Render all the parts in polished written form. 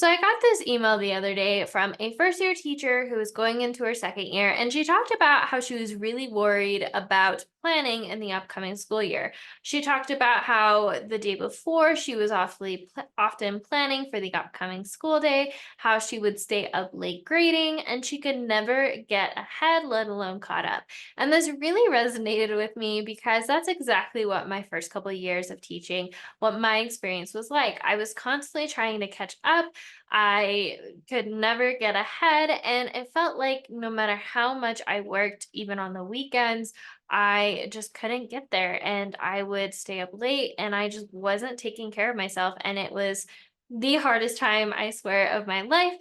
So I got this email the other day from a first year teacher who was going into her second year, and she talked about how she was really worried about planning in the upcoming school year. She talked about how the day before she was often planning for the upcoming school day, how she would stay up late grading, and she could never get ahead, let alone caught up. And this really resonated with me because that's exactly what my first couple of years of teaching, what my experience was like. I was constantly trying to catch up. I could never get ahead, and it felt like no matter how much I worked, even on the weekends, I just couldn't get there. And I would stay up late and I just wasn't taking care of myself. And it was the hardest time, I swear, of my life.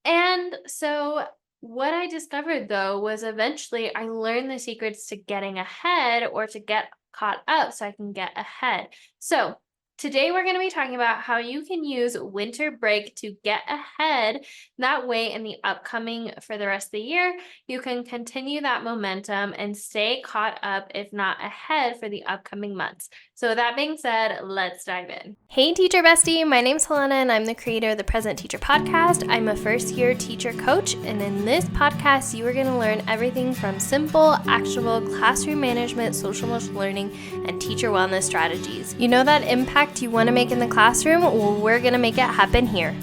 And so, what I discovered though was eventually I learned the secrets to getting ahead or to get caught up so I can get ahead. So, today, we're going to be talking about how you can use winter break to get ahead. That way, in the upcoming for the rest of the year, you can continue that momentum and stay caught up, if not ahead, for the upcoming months. So, with that being said, let's dive in. Hey, teacher bestie. My name's Helena, and I'm the creator of the Present Teacher Podcast. I'm a first year teacher coach, and in this podcast, you are going to learn everything from simple, actionable classroom management, social emotional learning, and teacher wellness strategies. You know that impact you want to make in the classroom? Well, we're going to make it happen here.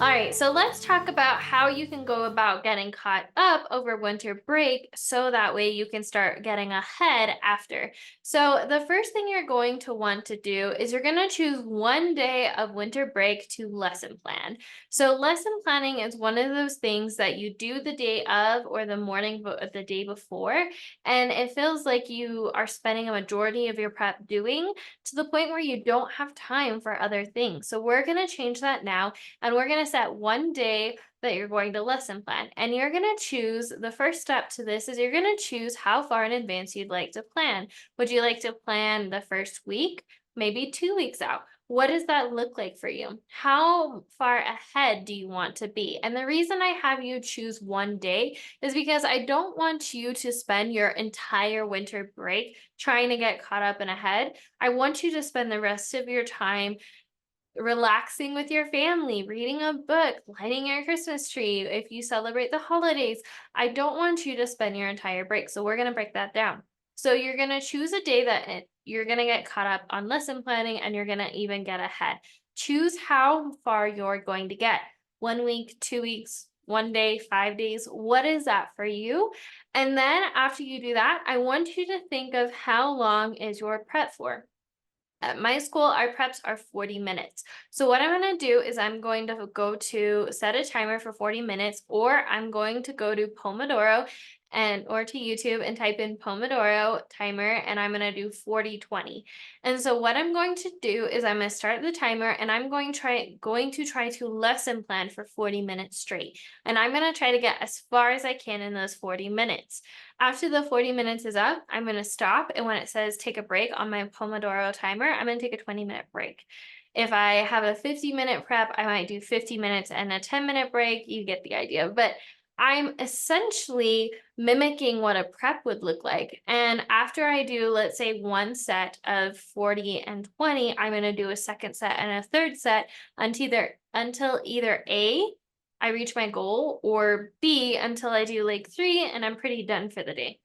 All right, so let's talk about how you can go about getting caught up over winter break so that way you can start getting ahead after. So, the first thing you're going to want to do is you're going to choose one day of winter break to lesson plan. So, lesson planning is one of those things that you do the day of or the morning of the day before, and it feels like you are spending a majority of your prep doing to the point where you don't have time for other things. So, we're going to change that now, and we're going to set one day that you're going to lesson plan. And you're going to choose the first step to this is you're going to choose how far in advance you'd like to plan. Would you like to plan the first week? Maybe 2 weeks out. What does that look like for you? How far ahead do you want to be? And the reason I have you choose one day is because I don't want you to spend your entire winter break trying to get caught up and ahead. I want you to spend the rest of your time relaxing with your family, reading a book, lighting your Christmas tree, if you celebrate the holidays. I don't want you to spend your entire break. So we're going to break that down. So you're going to choose a day that you're going to get caught up on lesson planning and you're going to even get ahead. Choose how far you're going to get. 1 week, 2 weeks, one day, 5 days. What is that for you? And then after you do that, I want you to think of how long is your prep for. At my school, our preps are 40 minutes. So what I'm going to do is I'm going to go to set a timer for 40 minutes, or I'm going to go to Pomodoro or to YouTube and type in Pomodoro timer, and I'm going to do 40-20. And so what I'm going to do is I'm going to start the timer, and I'm going to try to lesson plan for 40 minutes straight. And I'm going to try to get as far as I can in those 40 minutes. After the 40 minutes is up, I'm going to stop. And when it says take a break on my Pomodoro timer, I'm going to take a 20-minute break. If I have a 50-minute prep, I might do 50 minutes and a 10-minute break. You get the idea. But I'm essentially mimicking what a prep would look like. And after I do, let's say, one set of 40 and 20, I'm going to do a second set and a third set until either A, I reach my goal, or B, until I do like 3 and I'm pretty done for the day.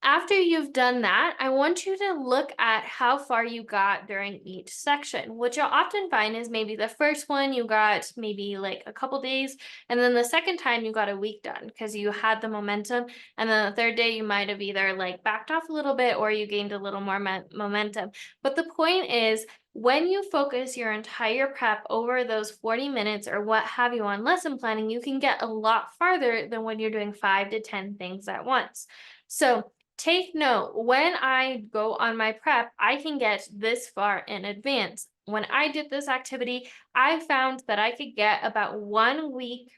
After you've done that, I want you to look at how far you got during each section. What you'll often find is maybe the first one you got maybe like a couple days, and then the second time you got a week done because you had the momentum. And then the third day you might have either like backed off a little bit or you gained a little more momentum. But the point is, when you focus your entire prep over those 40 minutes or what have you on lesson planning, you can get a lot farther than when you're doing 5 to 10 things at once. So take note, when I go on my prep, I can get this far in advance. When I did this activity, I found that I could get about 1 week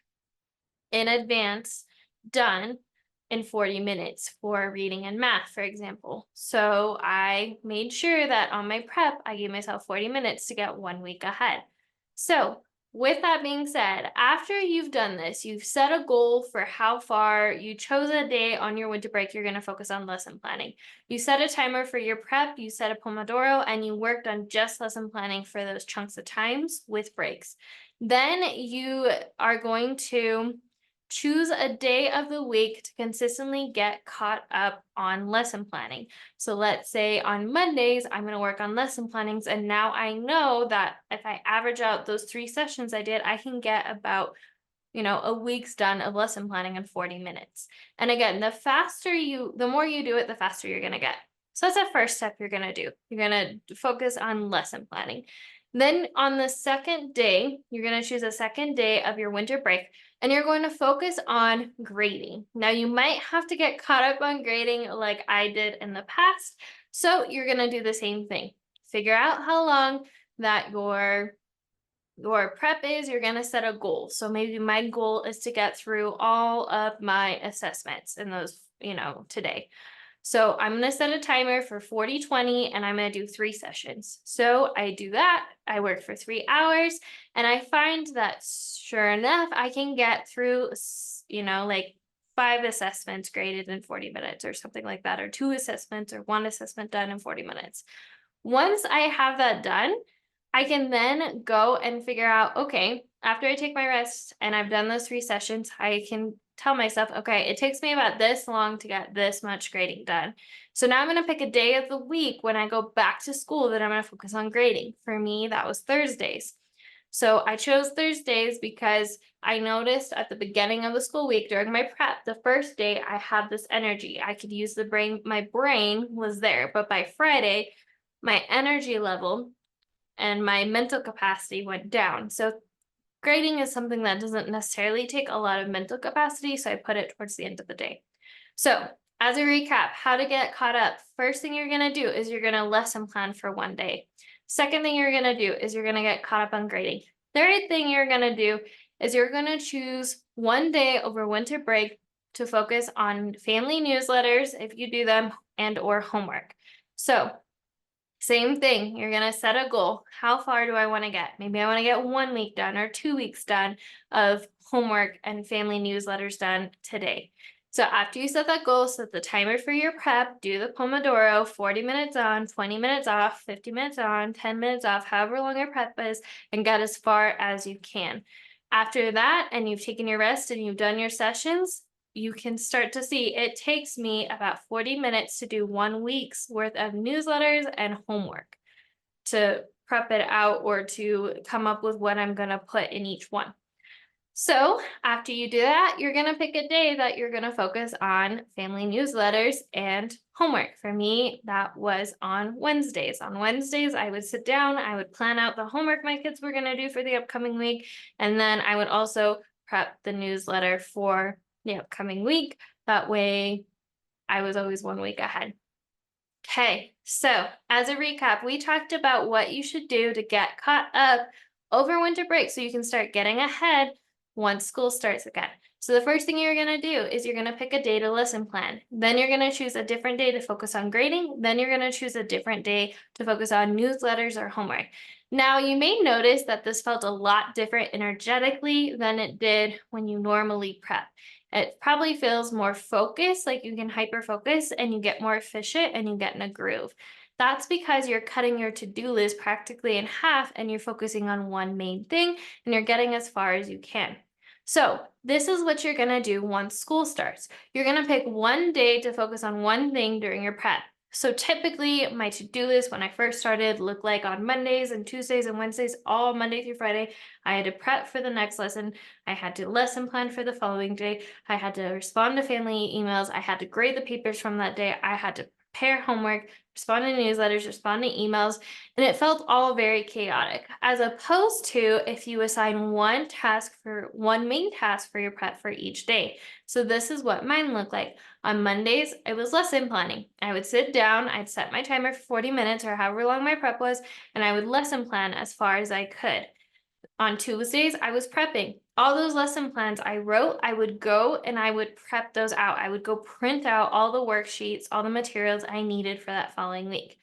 in advance done in 40 minutes for reading and math, for example. So I made sure that on my prep, I gave myself 40 minutes to get 1 week ahead. So with that being said, after you've done this, you've set a goal for how far, you chose a day on your winter break, you're going to focus on lesson planning. You set a timer for your prep, you set a Pomodoro, and you worked on just lesson planning for those chunks of times with breaks. Then you are going to choose a day of the week to consistently get caught up on lesson planning. So let's say on Mondays, I'm going to work on lesson plannings. And now I know that if I average out those 3 sessions I did, I can get about a week's done of lesson planning in 40 minutes. And again, the more you do it, the faster you're going to get. So that's the first step you're going to do. You're going to focus on lesson planning. Then on the second day, you're going to choose a second day of your winter break and you're going to focus on grading. Now, you might have to get caught up on grading like I did in the past. So you're going to do the same thing. Figure out how long that your prep is. You're going to set a goal. So maybe my goal is to get through all of my assessments in those, today. So I'm going to set a timer for 40-20 and I'm going to do 3 sessions. So I do that. I work for 3 hours and I find that sure enough, I can get through, like 5 assessments graded in 40 minutes or something like that, or 2 assessments or 1 assessment done in 40 minutes. Once I have that done, I can then go and figure out, okay, after I take my rest and I've done those 3 sessions, I can tell myself, okay, it takes me about this long to get this much grading done. So now I'm going to pick a day of the week when I go back to school that I'm going to focus on grading. For me, that was Thursdays. So I chose Thursdays because I noticed at the beginning of the school week during my prep, the first day I had this energy. I could use the brain, my brain was there, but by Friday, my energy level and my mental capacity went down. So grading is something that doesn't necessarily take a lot of mental capacity, so I put it towards the end of the day. So as a recap, how to get caught up. First thing you're going to do is you're going to lesson plan for one day. Second thing you're going to do is you're going to get caught up on grading. Third thing you're going to do is you're going to choose one day over winter break to focus on family newsletters, if you do them, and or homework. So same thing, you're going to set a goal. How far do I want to get? Maybe I want to get 1 week done or 2 weeks done of homework and family newsletters done today. So after you set that goal, set the timer for your prep, do the Pomodoro, 40 minutes on, 20 minutes off, 50 minutes on, 10 minutes off, however long your prep is, and get as far as you can. After that, and you've taken your rest and you've done your sessions, you can start to see it takes me about 40 minutes to do 1 week's worth of newsletters and homework to prep it out or to come up with what I'm going to put in each one. So after you do that, you're going to pick a day that you're going to focus on family newsletters and homework. For me, that was on Wednesdays. On Wednesdays, I would sit down, I would plan out the homework my kids were going to do for the upcoming week, and then I would also prep the newsletter for the upcoming week. That way, I was always 1 week ahead. Okay, so as a recap, we talked about what you should do to get caught up over winter break so you can start getting ahead once school starts again. So the first thing you're going to do is you're going to pick a day to lesson plan. Then you're going to choose a different day to focus on grading. Then you're going to choose a different day to focus on newsletters or homework. Now, you may notice that this felt a lot different energetically than it did when you normally prep. It probably feels more focused, like you can hyper focus and you get more efficient and you get in a groove. That's because you're cutting your to-do list practically in half and you're focusing on one main thing and you're getting as far as you can. So this is what you're going to do once school starts. You're going to pick one day to focus on one thing during your prep. So typically my to-do list when I first started looked like on Mondays and Tuesdays and Wednesdays, all Monday through Friday, I had to prep for the next lesson. I had to lesson plan for the following day. I had to respond to family emails. I had to grade the papers from that day. I had to prepare homework, respond to newsletters, respond to emails, and it felt all very chaotic, as opposed to if you assign one main task for your prep for each day. So this is what mine looked like. On Mondays, it was lesson planning. I would sit down, I'd set my timer for 40 minutes or however long my prep was, and I would lesson plan as far as I could. On Tuesdays, I was prepping. All those lesson plans I wrote, I would go and I would prep those out. I would go print out all the worksheets, all the materials I needed for that following week.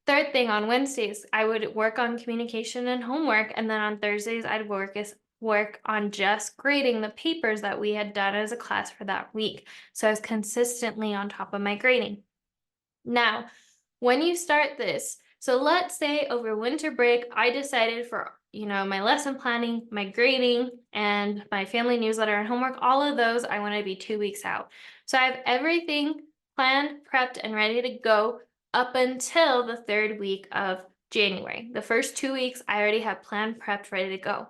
Third thing, on Wednesdays, I would work on communication and homework. And then on Thursdays, I'd work on just grading the papers that we had done as a class for that week. So I was consistently on top of my grading. Now, when you start this, so let's say over winter break, I decided for, my lesson planning, my grading, and my family newsletter and homework, all of those, I want to be 2 weeks out. So I have everything planned, prepped, and ready to go up until the third week of January. The first 2 weeks, I already have planned, prepped, ready to go.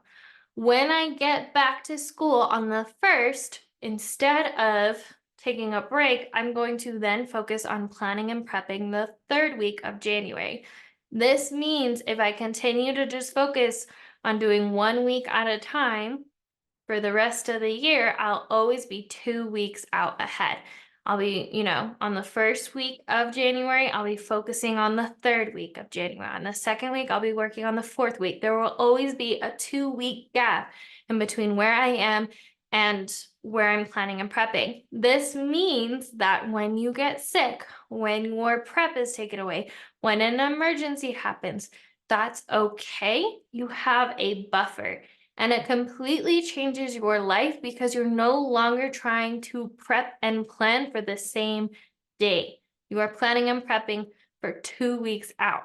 When I get back to school on the first, instead of taking a break, I'm going to then focus on planning and prepping the third week of January. This means if I continue to just focus on doing 1 week at a time for the rest of the year, I'll always be 2 weeks out ahead. I'll be, on the first week of January, I'll be focusing on the third week of January. On the second week, I'll be working on the fourth week. There will always be a 2 week gap in between where I am and where I'm planning and prepping. This means that when you get sick, when your prep is taken away, when an emergency happens, that's okay. You have a buffer. And it completely changes your life because you're no longer trying to prep and plan for the same day. You are planning and prepping for 2 weeks out.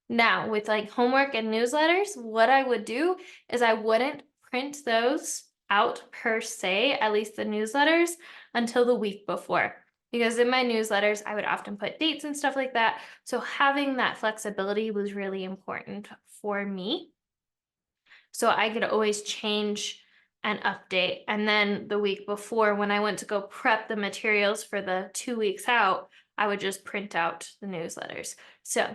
Now, with like homework and newsletters, what I would do is I wouldn't print those out per se, at least the newsletters, until the week before. Because in my newsletters, I would often put dates and stuff like that. So having that flexibility was really important for me. So I could always change and update. And then the week before, when I went to go prep the materials for the 2 weeks out, I would just print out the newsletters. So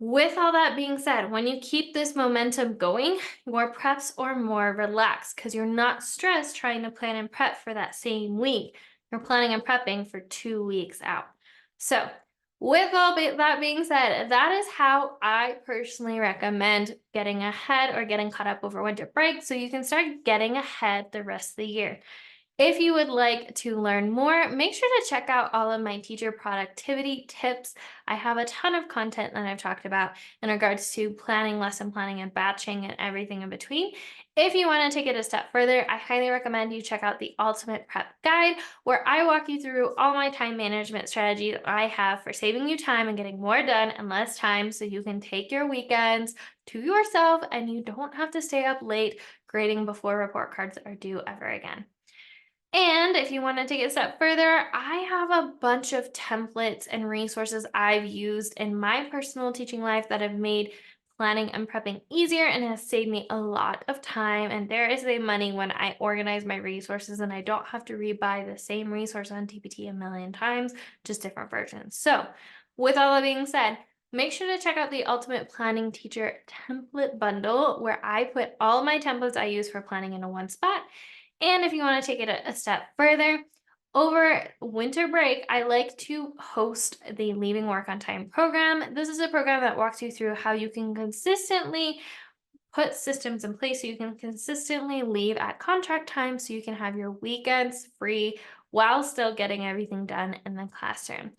with all that being said, when you keep this momentum going, your preps are more relaxed because you're not stressed trying to plan and prep for that same week. You're planning and prepping for 2 weeks out. So with all that being said, that is how I personally recommend getting ahead or getting caught up over winter break so you can start getting ahead the rest of the year. If you would like to learn more, make sure to check out all of my teacher productivity tips. I have a ton of content that I've talked about in regards to planning, lesson planning, and batching and everything in between. If you want to take it a step further, I highly recommend you check out the Ultimate Prep Guide, where I walk you through all my time management strategies I have for saving you time and getting more done in less time so you can take your weekends to yourself and you don't have to stay up late grading before report cards are due ever again. And if you want to take it a step further, I have a bunch of templates and resources I've used in my personal teaching life that have made planning and prepping easier and has saved me a lot of time. And there is the money when I organize my resources and I don't have to rebuy the same resource on TPT a million times, just different versions. So with all that being said, make sure to check out the Ultimate Planning Teacher Template Bundle, where I put all my templates I use for planning into one spot. And if you want to take it a step further, over winter break, I like to host the Leaving Work on Time program. This is a program that walks you through how you can consistently put systems in place so you can consistently leave at contract time so you can have your weekends free while still getting everything done in the classroom.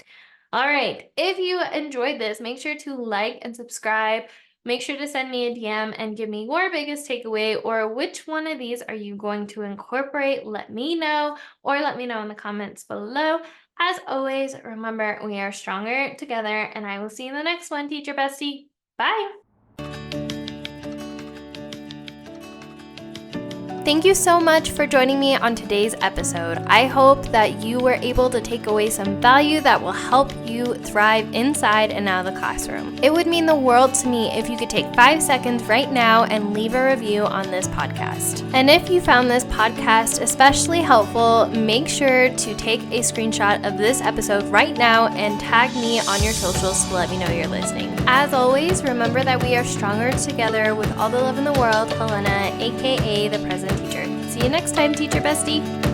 All right, if you enjoyed this, make sure to like and subscribe. Make sure to send me a DM and give me your biggest takeaway or which one of these are you going to incorporate. Let me know or let me know in the comments below. As always, remember, we are stronger together and I will see you in the next one, Teacher Bestie. Bye. Thank you so much for joining me on today's episode. I hope that you were able to take away some value that will help you thrive inside and out of the classroom. It would mean the world to me if you could take 5 seconds right now and leave a review on this podcast. And if you found this podcast especially helpful, make sure to take a screenshot of this episode right now and tag me on your socials to let me know you're listening. As always, remember that we are stronger together with all the love in the world. Helena, aka the President Teacher. See you next time, Teacher Bestie.